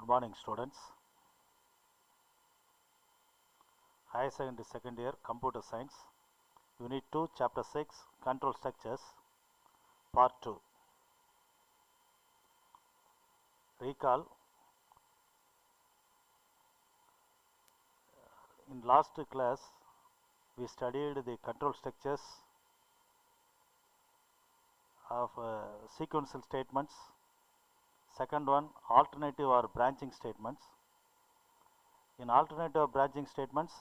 Good morning, students. Higher Secondary Second Year Computer Science, Unit 2, Chapter 6, Control Structures, Part 2. Recall, in last class, we studied the control structures of sequential statements. Second one, alternative or branching statements. In alternative branching statements,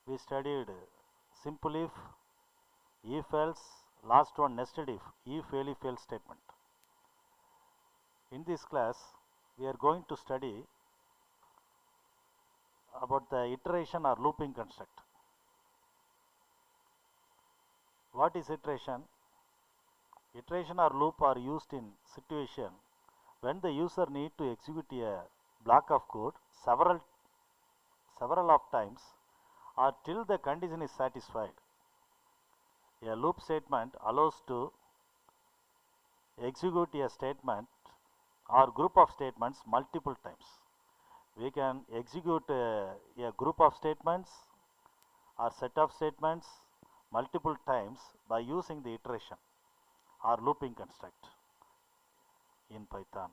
we studied simple if else, last one nested if fail statement. In this class, we are going to study about the iteration or looping construct. What is iteration? Iteration or loop are used in situation when the user need to execute a block of code several of times or till the condition is satisfied. A loop statement allows to execute a statement or group of statements multiple times. We can execute a group of statements or set of statements multiple times by using the iteration or looping construct in Python.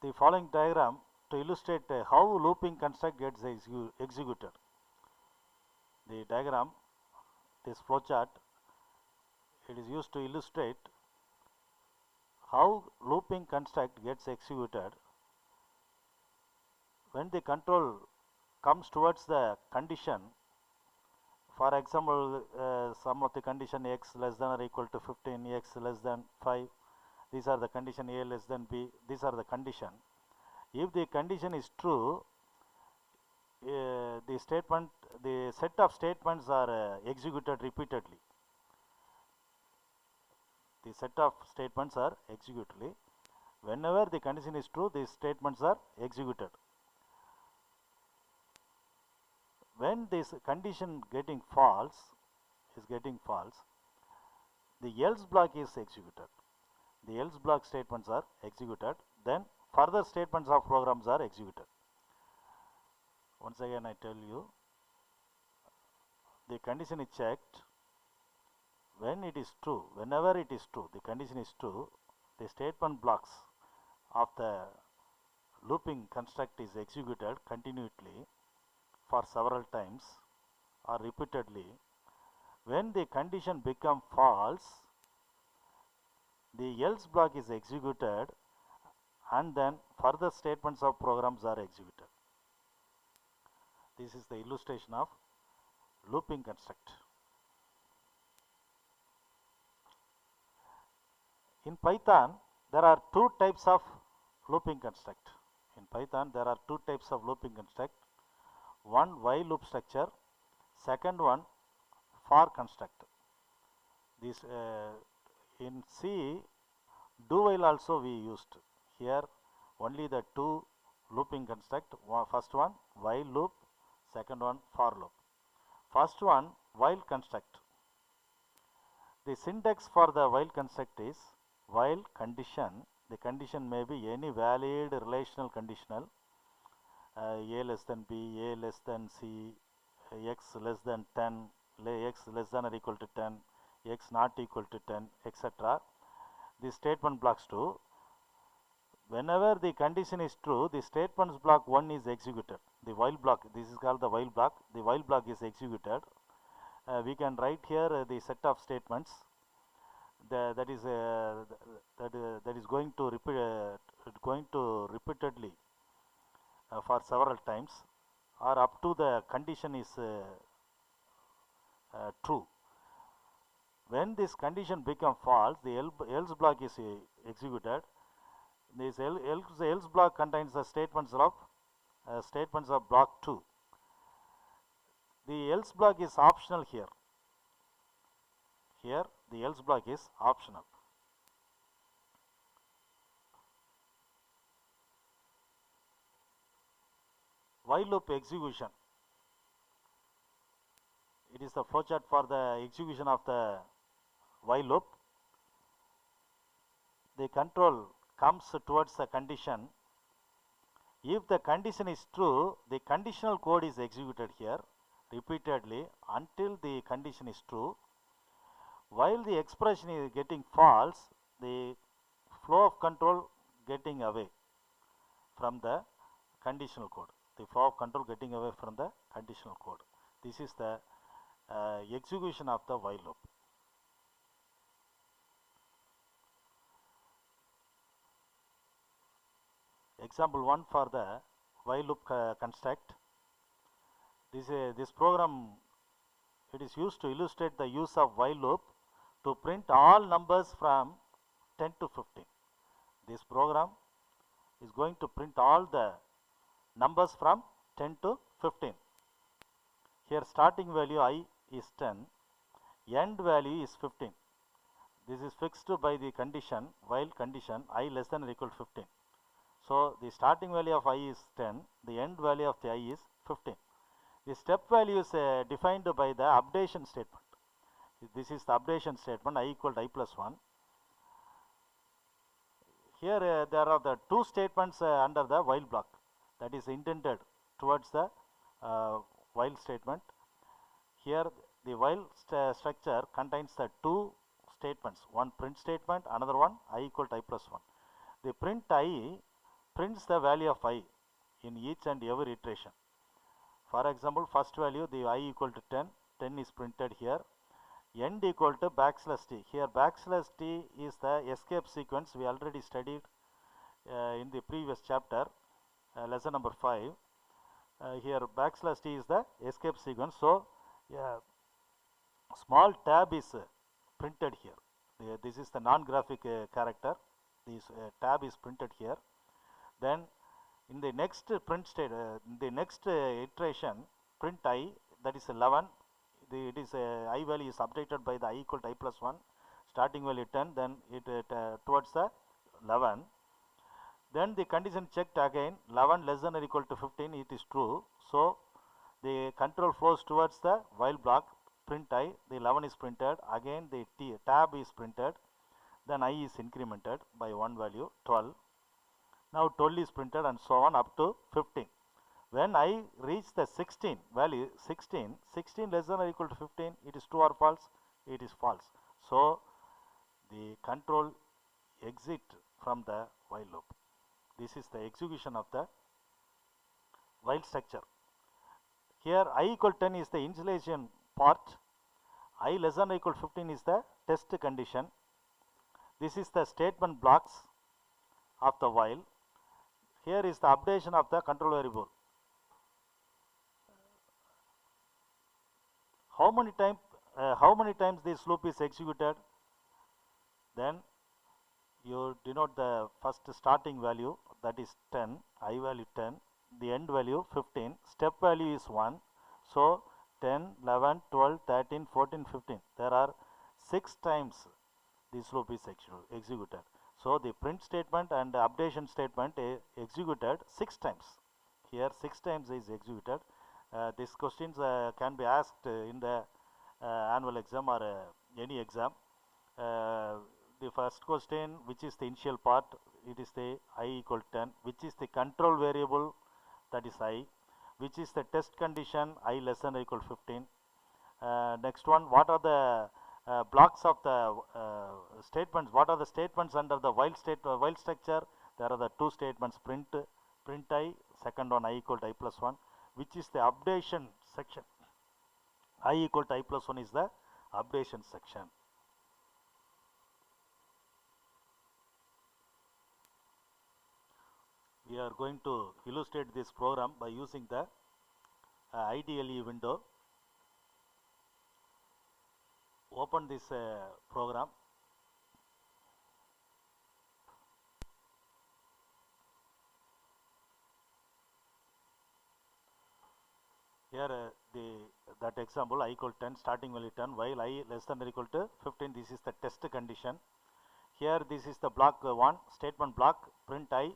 The following diagram to illustrate how looping construct gets executed. The diagram, this flowchart, it is used to illustrate how looping construct gets executed when the control comes towards the condition. For example, some of the condition x less than or equal to 15, x less than 5. These are the condition a less than b. These are the condition. If the condition is true, the set of statements are executed repeatedly. The set of statements are executed. Whenever the condition is true, these statements are executed. When this condition getting false, the else block is executed. The else block statements are executed, then further statements of programs are executed. Once again I tell you, the condition is checked. When it is true, whenever it is true, the condition is true, the statement blocks of the looping construct is executed continuously for several times or repeatedly. When the condition becomes false, the else block is executed and then further statements of programs are executed. This is the illustration of looping construct. In Python, there are two types of looping construct. In Python, there are two types of looping construct. One, while loop structure. Second one, for construct. This in C, do while also we used. Here only the two looping construct. First one, while loop. Second one, for loop. First one, while construct. The syntax for the while construct is while condition. The condition may be any valid relational conditional. A less than b, a less than c, x less than 10, x less than or equal to 10, x not equal to 10, etc. The statement blocks 2. Whenever the condition is true, the statements block 1 is executed. The while block, this is called the while block. The while block is executed. We can write here the set of statements that is going to repeatedly for several times or up to the condition is true. When this condition becomes false, the else block is executed. This else block contains the statements of block 2. The else block is optional here. Here the else block is optional. While loop execution. It is the flowchart for the execution of the while loop. the control comes towards the condition, if the condition is true, the conditional code is executed here repeatedly until the condition is true. While the expression is getting false, the flow of control getting away from the conditional code. The flow of control getting away from the conditional code. This is the execution of the while loop. Example 1 for the while loop construct. This program, it is used to illustrate the use of while loop to print all numbers from 10 to 15. This program is going to print all the numbers from 10 to 15. Here starting value I is 10, end value is 15. This is fixed by the condition, while condition I less than or equal to 15. So the starting value of I is 10, the end value of the I is 15. The step value is defined by the updation statement. This is the updation statement, I equal to I plus 1. Here there are the two statements under the while block that is intended towards the while statement. Here the while structure contains the two statements, one print statement, another one I equal to I plus 1. The print I prints the value of I in each and every iteration. For example, first value, the I equal to 10, 10 is printed here. End equal to backslash t. Here backslash t is the escape sequence we already studied in the previous chapter, lesson number 5. Here backslash t is the escape sequence. So small tab is printed here. This is the non-graphic character. This tab is printed here. Then in the next print state, the next iteration, print I, that is 11. It is I value is updated by the I equal to I plus 1. Starting value 10, then it towards the 11. Then the condition checked again, 11 less than or equal to 15, it is true. So the control flows towards the while block, print I, the 11 is printed, again the tab is printed, then I is incremented by one value, 12. Now 12 is printed and so on up to 15. When I reach the 16 value, 16 less than or equal to 15, it is true or false? It is false. So the control exit from the while loop. This is the execution of the while structure. Here I equal 10 is the initialization part, I less than or equal to 15 is the test condition. This is the statement blocks of the while. Here is the updation of the control variable. How many times this loop is executed? Then you denote the first starting value, that is 10, I value 10, the end value 15, step value is 1. So 10, 11, 12, 13, 14, 15. There are 6 times this loop is executed. So the print statement and the updation statement executed 6 times. Here 6 times is executed. These questions can be asked in the annual exam or any exam. The first question, which is the initial part, it is the I equal to 10, which is the control variable, that is I, which is the test condition, I less than or equal to 15. Next one, what are the blocks of the statements? What are the statements under the while structure? There are the two statements, print I, second one I equal to I plus 1, which is the updation section. I equal to I plus 1 is the updation section. We are going to illustrate this program by using the IDLE window. Open this program. Here that example, I equal 10, starting value 10, while I less than or equal to 15, this is the test condition. Here this is the block 1, statement block, print I,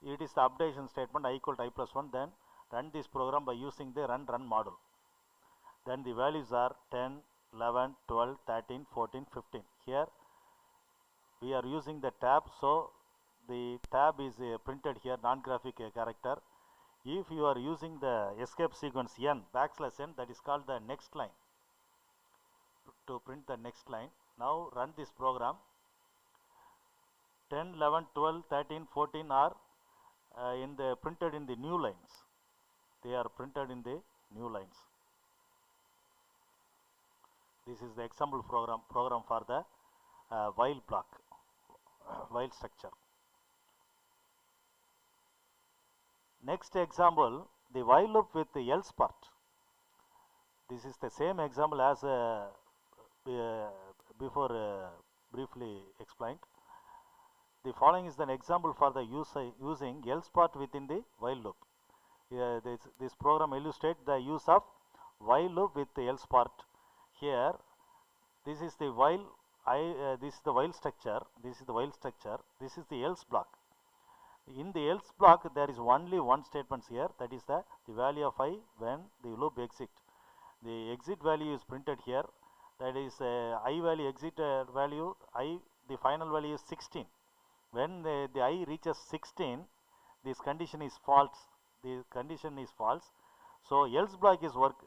it is the updation statement, I equal to I plus 1, then run this program by using the run model. Then the values are 10, 11, 12, 13, 14, 15. Here we are using the tab, so the tab is printed here, non-graphic character. If you are using the escape sequence n \n, that is called the next line, to print the next line. Now run this program. 10, 11, 12, 13, 14 are printed in the new lines. They are printed in the new lines. This is the example program for the while block, while structure. Next example, the while loop with the else part. This is the same example as before briefly explained. The following is an example for the using else part within the while loop. This program illustrates the use of while loop with the else part. Here, this is the while this is the while structure. This is the while structure. This is the else block. In the else block, there is only one statement here. That is the value of I when the loop exit. The exit value is printed here. That is I value, exit value I. The final value is 16. When the I reaches 16, this condition is false. The condition is false. So else block is worked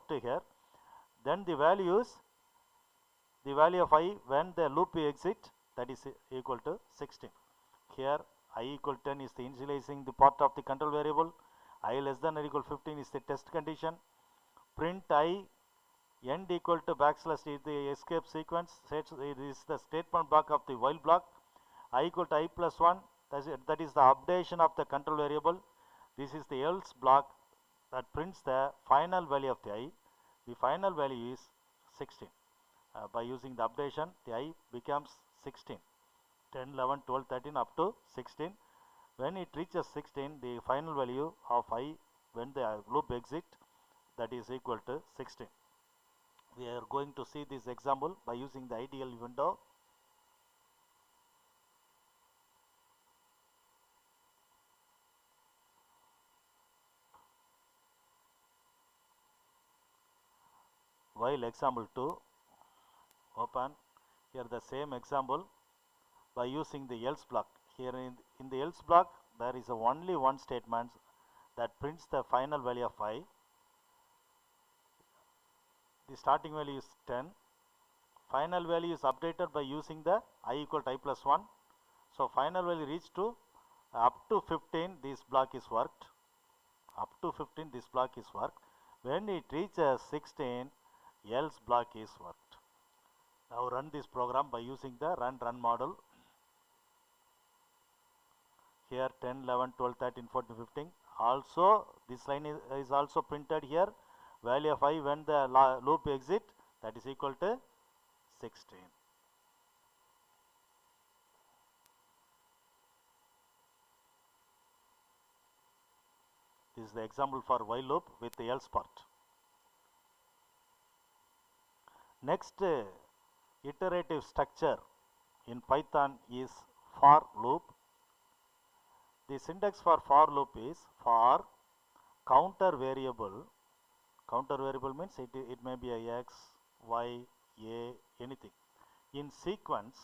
here. Then the value of I when the loop exit, that is equal to 16. Here I equal 10 is the initializing the part of the control variable. I less than or equal 15 is the test condition. Print I end equal to \, is the escape sequence. It is the statement block of the while block. I equal to I plus 1, that is the updation of the control variable. This is the else block that prints the final value of the I. The final value is 16. By using the updation, the I becomes 16. 10, 11, 12, 13 up to 16. When it reaches 16, the final value of I when the loop exit, that is equal to 16. We are going to see this example by using the ideal window. While example 2, open. Here the same example by using the else block. Here in the else block, there is only one statement that prints the final value of I. The starting value is 10. Final value is updated by using the I equal to I plus 1. So final value reached to up to 15, this block is worked. Up to 15, this block is worked. When it reaches 16, else block is worked. Now run this program by using the run model. Here 10, 11, 12, 13, 14, 15. Also this line is also printed here. Value of I when the loop exit, that is equal to 16. This is the example for while loop with the else part. Next iterative structure in Python is for loop. The syntax for loop is for counter variable. Counter variable means it may be a x, y, a, anything. In sequence,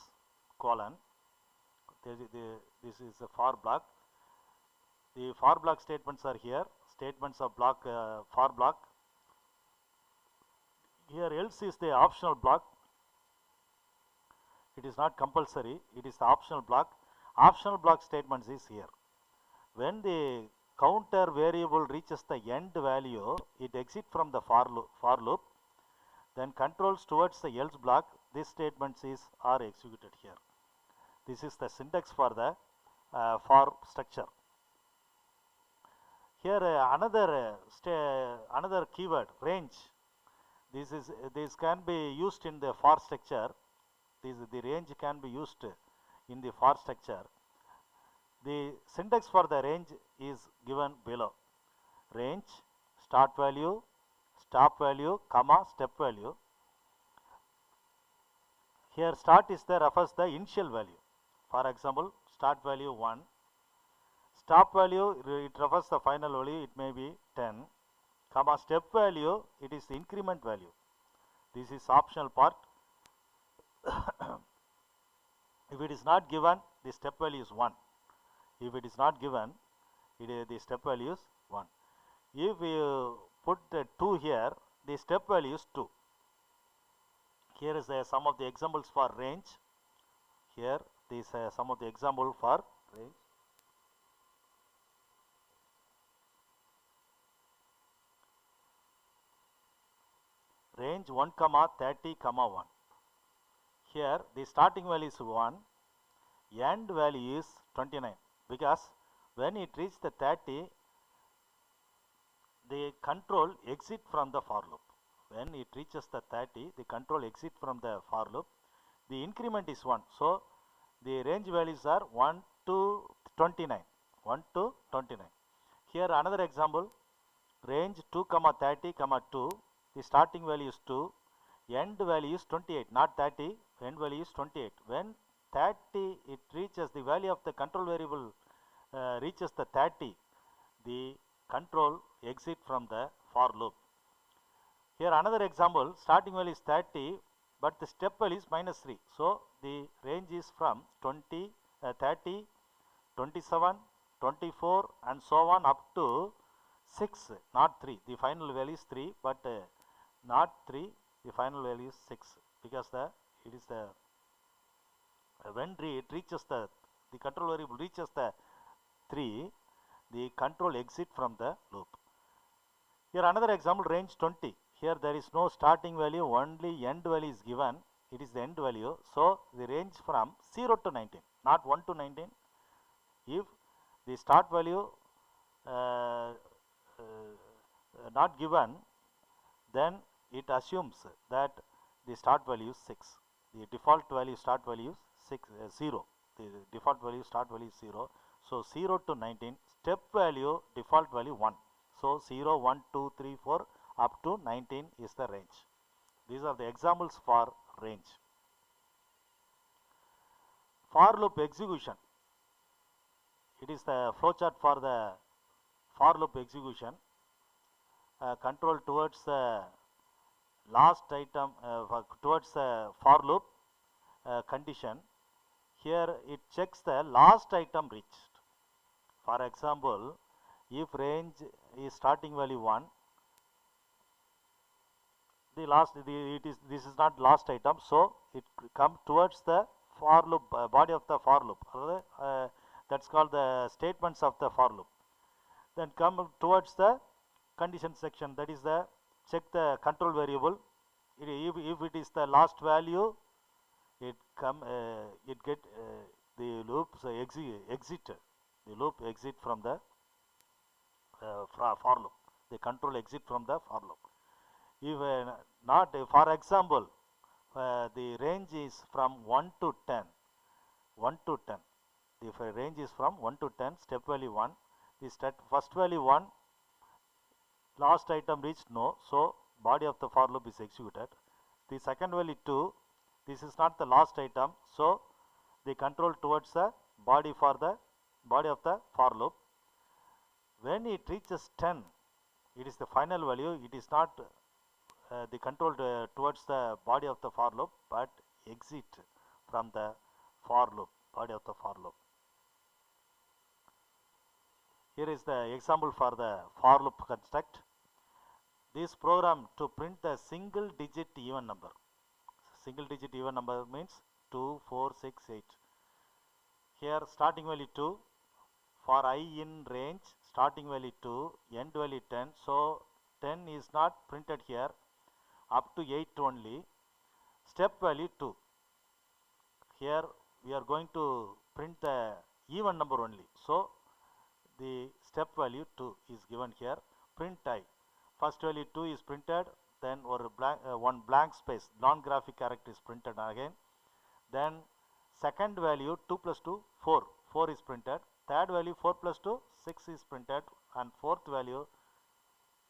colon, this is a for block. The for block statements are here. Statements of block for block. Here else is the optional block. It is not compulsory. It is the optional block. Optional block statements is here. When the counter variable reaches the end value, it exits from the for loop, then controls towards the else block. These statements are executed here. This is the syntax for the for structure. Here another keyword, range. This can be used in the for structure. The range can be used in the for structure. The syntax for the range is given below. Range, start value, stop value, comma, step value. Here start is there refers the initial value. For example, start value 1. Stop value, it refers the final value, it may be 10. Comma, step value, it is the increment value. This is optional part. If it is not given, the step value is 1. If it is not given, the step value is 1. If you put 2 here, the step value is 2. Here is some of the examples for range. Here these some of the example for range. Range 1 comma 30 comma 1. Here the starting value is 1, end value is 29, because when it reaches the 30, the control exit from the for loop. When it reaches the 30, the control exit from the for loop. The increment is 1. So the range values are 1 to 29. 1 to 29. Here another example, range 2 comma 30 comma 2. The starting value is 2. End value is 28, not 30. End value is 28. When 30 it reaches, the value of the control variable reaches the 30, the control exit from the for loop. Here another example, starting value is 30, but the step value is minus 3. So the range is from 20, 30, 27, 24 and so on up to 6, not 3. The final value is 3, but not 3. The final value is 6, because it is the when it reaches the control variable reaches the 3, the control exit from the loop. Here another example, range 20. Here there is no starting value, only end value is given. It is the end value. So the range from 0 to 19, not 1 to 19. If the start value not given, then it assumes that the start value is 6. The default value start value is 0. The default value start value is 0. So 0 to 19, step value default value 1. So 0, 1, 2, 3, 4 up to 19 is the range. These are the examples for range. For loop execution. It is the flowchart for the for loop execution. Control towards the last item, towards the for loop condition. Here it checks the last item reached. For example, if range is starting value 1, this is not last item, so it come towards the for loop body of the for loop. That's called the statements of the for loop. Then come towards the condition section, that is the check the control variable. If it is the last value, it get the loop exit. The loop exit from the for loop. The control exit from the for loop. If not, for example, the range is from 1 to 10. 1 to 10. If a range is from 1 to 10, step value 1. The first value 1, last item reached no, so body of the for loop is executed. The second value 2, this is not the last item, so the control towards the body of the for loop. When it reaches 10, it is the final value. It is not the control towards the body of the for loop, but exit from the for loop, body of the for loop. Here is the example for the for loop construct. This program to print the single digit even number. Single digit even number means 2, 4, 6, 8. Here starting value 2. For I in range, starting value 2, end value 10. So 10 is not printed here, up to 8 only. Step value 2. Here we are going to print the even number only. So the step value 2 is given here. Print I. First value 2 is printed, then one blank space, non-graphic character is printed again. Then second value 2 plus 2, 4. 4 is printed. Third value 4 plus 2, 6 is printed, and fourth value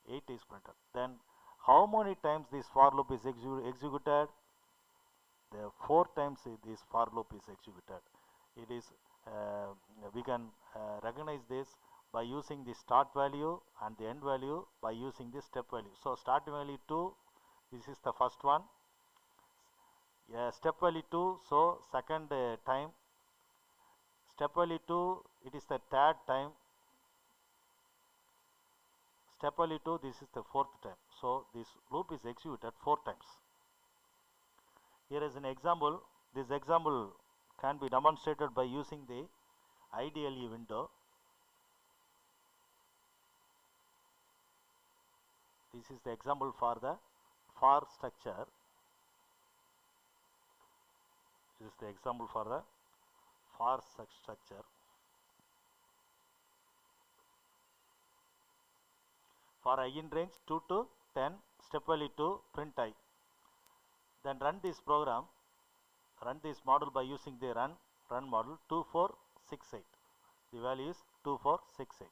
8 is printed. Then how many times this for loop is executed? The 4 times this for loop is executed. It is we can recognize this by using the start value and the end value by using the step value. So start value 2, this is the first one. step value 2, so second time. Step value 2, it is the third time. Step value 2, this is the fourth time. So this loop is executed 4 times. Here is an example. This example can be demonstrated by using the IDLE window. This is the example for the for structure. This is the example for the for structure. For I in range 2 to 10, step value 2, print I. Then run this program, run this model by using the run model 2468. The value is 2468.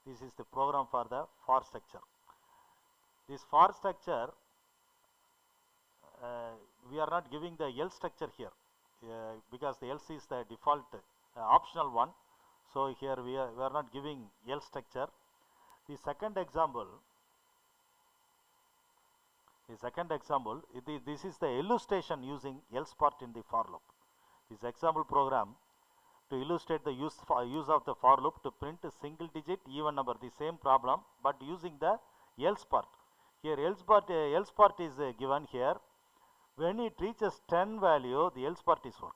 This is the program for the for structure. This for structure, we are not giving the else structure here because the else is the default optional one. So here we are not giving else structure. The second example, this is the illustration using else part in the for loop. This example program to illustrate the use of the for loop to print a single digit even number, the same problem but using the else part. Here else part is given here. When it reaches 10 value, the else part is worked.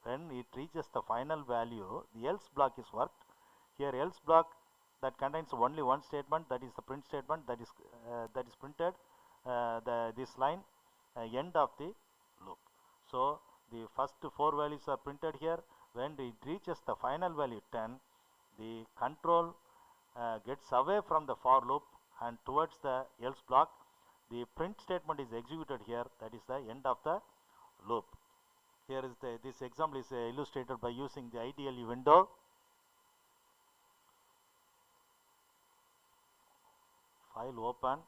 When it reaches the final value, the else block is worked. Here else block that contains only one statement, that is the print statement, that is printed this line end of the loop. So the first 4 values are printed here. When it reaches the final value 10, the control gets away from the for loop and towards the else block. The print statement is executed here, that is the end of the loop. Here is this example is illustrated by using the IDLE window. File open.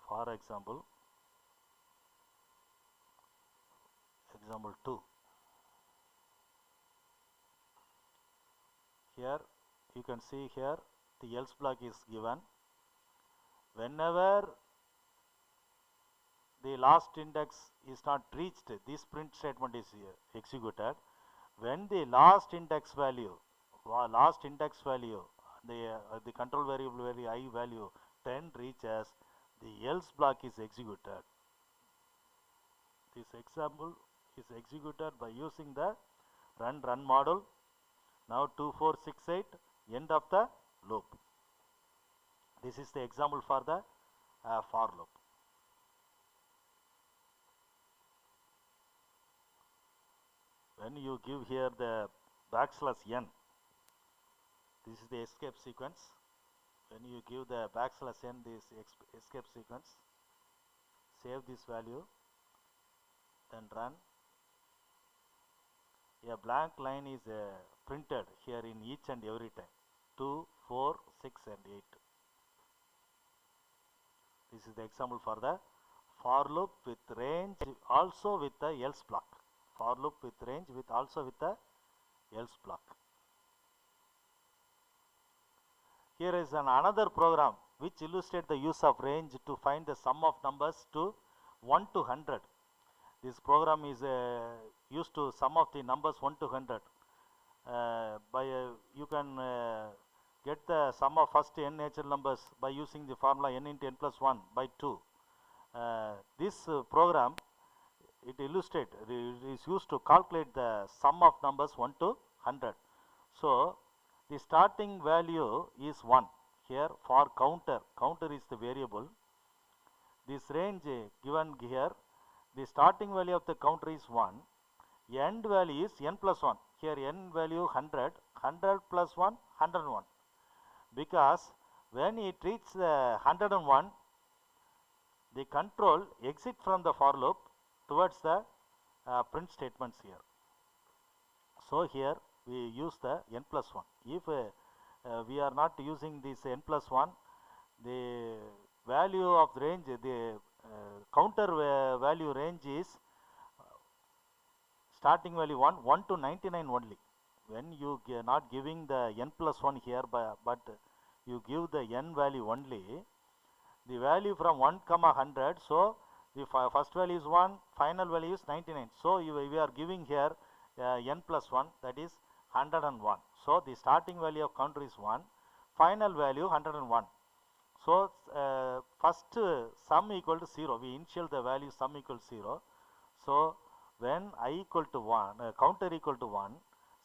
For example 2. Here you can see here the else block is given. Whenever the last index is not reached, this print statement is executed. When the last index value, the control variable very I value 10 reaches, the else block is executed. This example is executed by using the run model. Now 2468, end of the loop. This is the example for the for loop. When you give here the \n, this is the escape sequence. When you give the \n, this escape sequence, save this value, then run. A blank line is printed here in each and every time, 2, 4, 6 and 8. This is the example for the for loop with range also with the else block. For loop with range with also with the else block. Here is another program which illustrates the use of range to find the sum of numbers to 1 to 100. This program is used to sum of the numbers 1 to 100. You can get the sum of first n natural numbers by using the formula n into n plus 1 by 2. This program, it illustrates, it is used to calculate the sum of numbers 1 to 100. So the starting value is 1. Here for counter is the variable. This range given here, the starting value of the counter is 1. End value is n plus 1. Here n value 100, 100 plus 1, 101. Because when it reaches 101, the control exit from the for loop towards the print statements here. So here we use the n plus 1. If we are not using this n plus 1, the value of the range, the counter value range is starting value 1 to 99 only. When you are not giving the n plus 1 here, but you give the n value only, the value from 1 comma 100. So the first value is 1, final value is 99. So we are giving here n plus 1, that is 101. So the starting value of counter is 1, final value 101. So first sum equal to 0, we initial the value sum equal to 0. So when I equal to 1, counter equal to 1,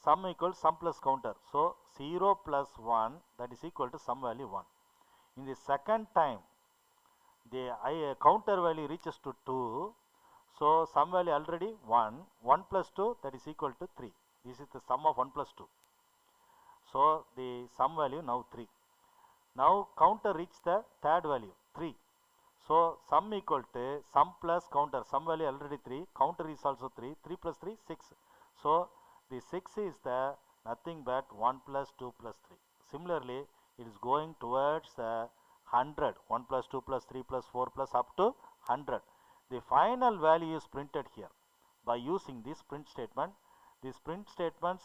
sum equal sum plus counter. So 0 plus 1, that is equal to sum value 1. In the second time, the counter value reaches to 2. So sum value already 1. 1 plus 2, that is equal to 3. This is the sum of 1 plus 2. So the sum value now 3. Now counter reach the third value 3. So sum equal to sum plus counter. Sum value already 3. Counter is also 3. 3 plus 3, 6. So the 6 is the nothing but 1 plus 2 plus 3. Similarly, it is going towards the 100. 1 plus 2 plus 3 plus 4 plus up to 100. The final value is printed here by using this print statement. This print statement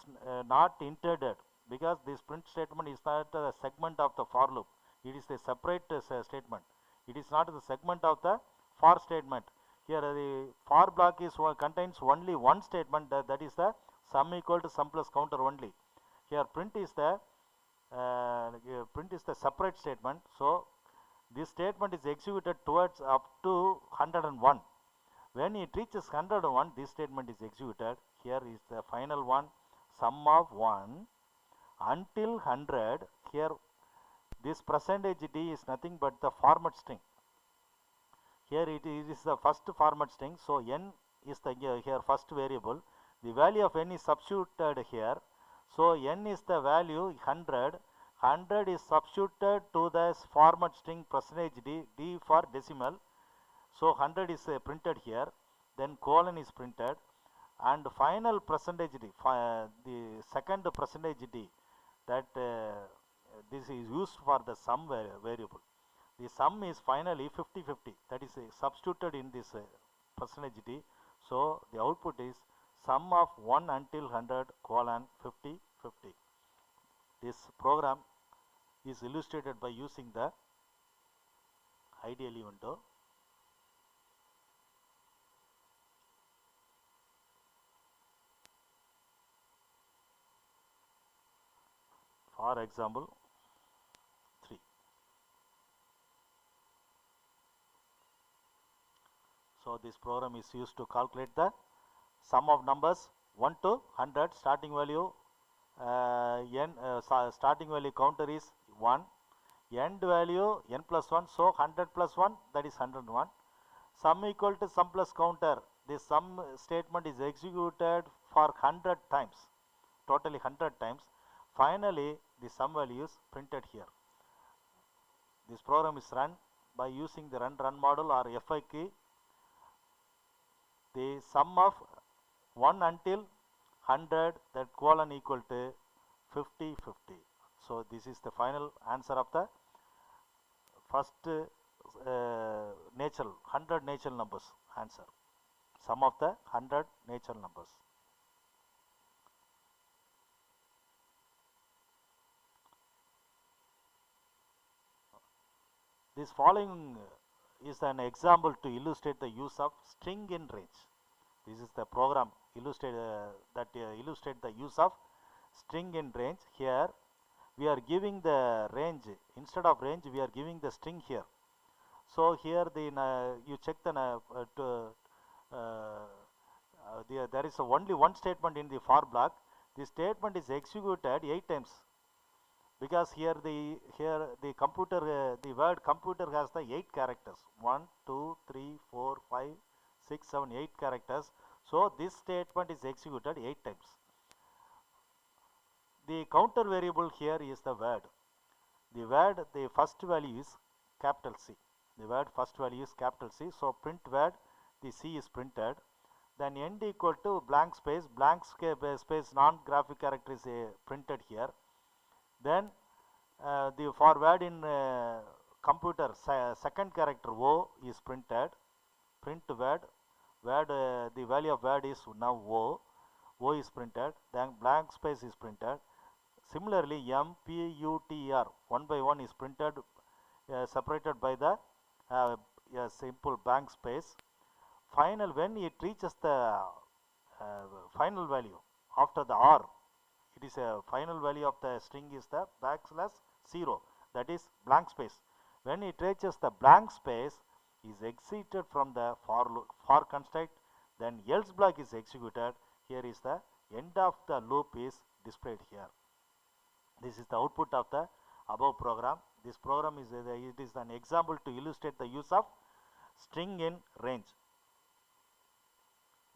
not intended, because this print statement is not a segment of the for loop. It is a separate statement. It is not the segment of the for statement. Here the for block is contains only one statement, that is the sum equal to sum plus counter only. Here print is the separate statement. So this statement is executed towards up to 101. When it reaches 101, this statement is executed. Here is the final one, sum of 1 until 100. Here this percentage d is nothing but the format string. Here it is the first format string. So n is the here first variable. The value of n is substituted here. So n is the value 100. 100 is substituted to the format string percentage d, d for decimal. So 100 is printed here, then colon is printed, and final percentage d, the second percentage d, that this is used for the sum variable. The sum is finally 50-50, that is substituted in this percentage d. So the output is sum of 1 until 100 colon 50-50. This program is illustrated by using the IDLE window. For example 3. So this program is used to calculate the sum of numbers 1 to 100. Starting value starting value counter is 1. End value n plus 1. So 100 plus 1, that is 101. Sum equal to sum plus counter. This sum statement is executed for 100 times, totally 100 times. Finally, the sum value is printed here. This program is run by using the run model or FI key. The sum of 1 until 100, that colon equal to 50-50. So this is the final answer of the first natural 100 natural numbers answer. Sum of the 100 natural numbers. This following is an example to illustrate the use of string in range. This is the program illustrate illustrate the use of string in range. Here we are giving the range, instead of range we are giving the string here. So here the you check the there is only one statement in the for block. The statement is executed 8 times, because here the computer the word computer has the 8 characters, 1 2 3 4 5 6 7 8 characters. So this statement is executed 8 times. The counter variable here is the word. The word, the first value is capital C. The word first value is capital C. So print word, the C is printed. Then end equal to blank space non-graphic character is printed here. Then the for word in computer second character O is printed. Print word, the value of word is now O is printed. Then blank space is printed. Similarly, MPUTR 1 by 1 is printed, separated by the a simple blank space. Final, when it reaches the final value after the R, it is a final value of the string is the backslash 0, that is blank space. When it reaches the blank space, is exited from the for construct, then else block is executed. Here is the end of the loop is displayed here. This is the output of the above program. This program is it is an example to illustrate the use of string in range.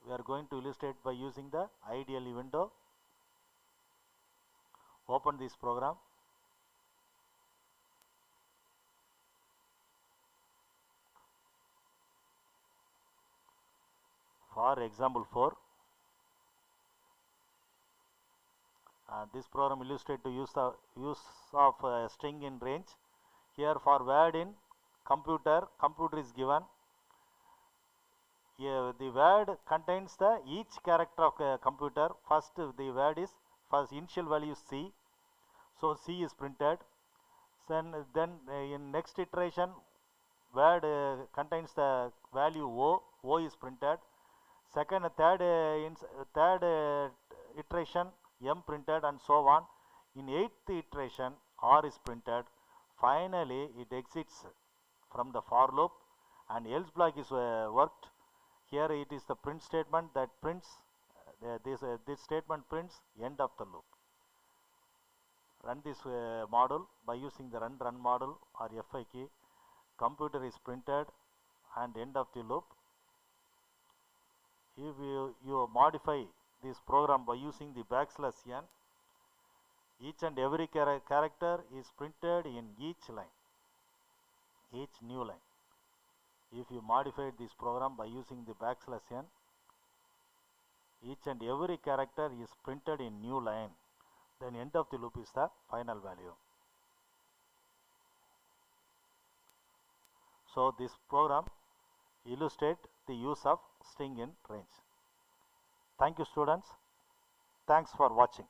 We are going to illustrate by using the IDLE window. Open this program. For example 4, this program illustrates the use of string in range. Here for word in computer is given. Here the word contains the each character of computer. First the word is first initial value C, so C is printed. Then in next iteration word contains the value O is printed. Second, third iteration M printed, and so on. In 8th iteration R is printed. Finally it exits from the for loop and else block is worked. Here it is the print statement that prints this statement prints end of the loop. Run this model by using the run model or Fi key. Computer is printed and end of the loop. If you modify this program by using the \n, each and every character is printed in each line, each new line. If you modify this program by using the \n, each and every character is printed in new line, then end of the loop is the final value. So this program illustrates the use of string in range. Thank you, students. Thanks for watching.